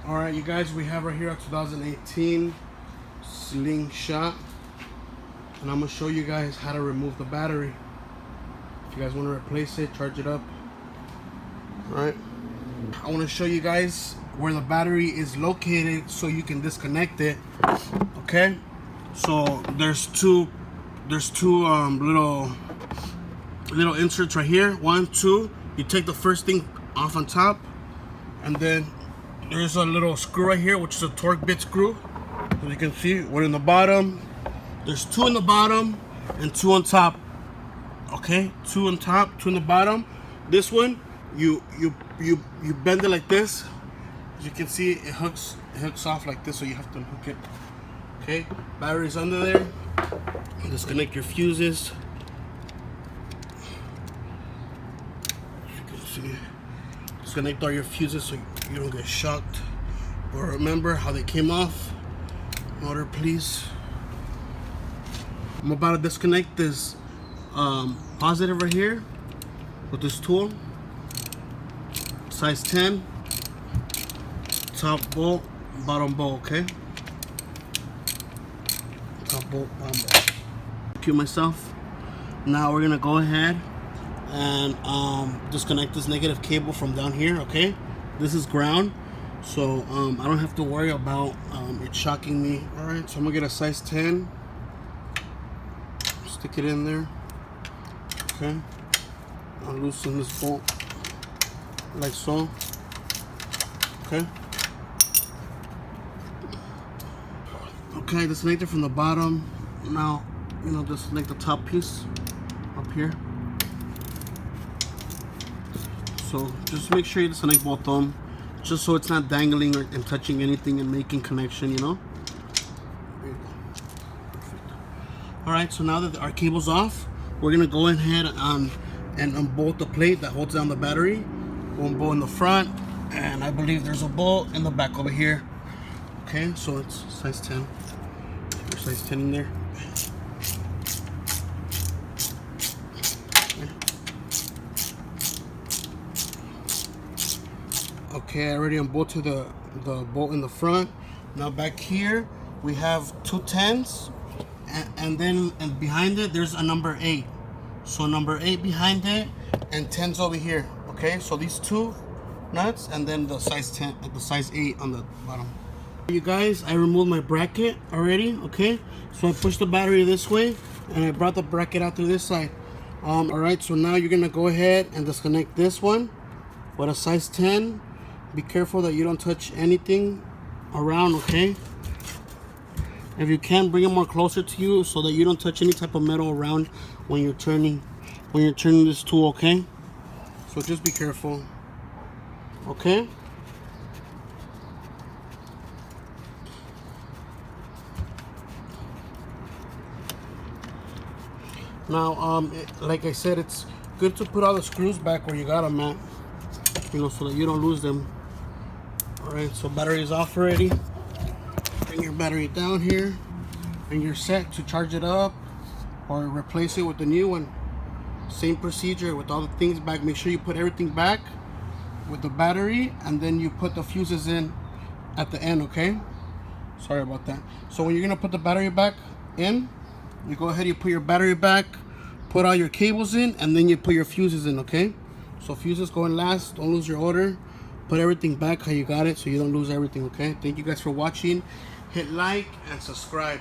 Alright, you guys, we have right here a 2018 Slingshot, and I'm going to show you guys how to remove the battery. If you guys want to replace it, charge it up. Alright, I want to show you guys where the battery is located so you can disconnect it. Okay, so there's two little inserts right here. 1, 2. You take the first thing off on top, and then there's a little screw right here, which is a torque bit screw. As you can see, one in the bottom. There's 2 in the bottom and 2 on top. Okay, 2 on top, 2 in the bottom. This one, you bend it like this. As you can see, it hooks off like this, so you have to hook it. Okay, battery's under there. Disconnect your fuses. As you can see, disconnect all your fuses so you don't get shocked. But remember how they came off. Motor, please. I'm about to disconnect this positive right here with this tool. Size 10. Top bolt, bottom bolt, okay? Top bolt, bottom bolt. Cue myself. Now we're gonna go ahead and disconnect this negative cable from down here, okay? This is ground, so I don't have to worry about it shocking me. Alright, so I'm gonna get a size 10. Stick it in there. Okay. I'll loosen this bolt like so. Okay. Okay, disconnect it from the bottom. Now, disconnect the top piece up here. So just make sure you disconnect both of them, just so it's not dangling and touching anything and making connection, There you go. Perfect. Alright, so now that our cable's off, we're gonna go ahead and unbolt the plate that holds down the battery. One bolt in the front, and I believe there's a bolt in the back over here. Okay, so it's size 10. Put size 10 in there. Okay, I already unbolted the bolt in the front. Now back here we have 2 10s, and then behind it there's a number 8. So number 8 behind it and 10s over here. Okay, so these 2 nuts and then the size 10, the size 8 on the bottom. You guys, I removed my bracket already. Okay, so I pushed the battery this way and I brought the bracket out to this side. Alright, so now you're gonna go ahead and disconnect this one with a size 10. Be careful that you don't touch anything around, okay? If you can, bring it more closer to you so that you don't touch any type of metal around when you're turning this tool, okay? So just be careful, okay? Now, like I said, it's good to put all the screws back where you got them at, so that you don't lose them. Alright, so battery is off already. Bring your battery down here, and you're set to charge it up or replace it with the new one. Same procedure with all the things back. Make sure you put everything back with the battery, and then you put the fuses in at the end, okay? Sorry about that. So when you're gonna put the battery back in, you go ahead, you put your battery back, put all your cables in, and then you put your fuses in, okay? So fuses go in last, don't lose your order. Put everything back how you got it so you don't lose everything, okay? Thank you guys for watching. Hit like and subscribe.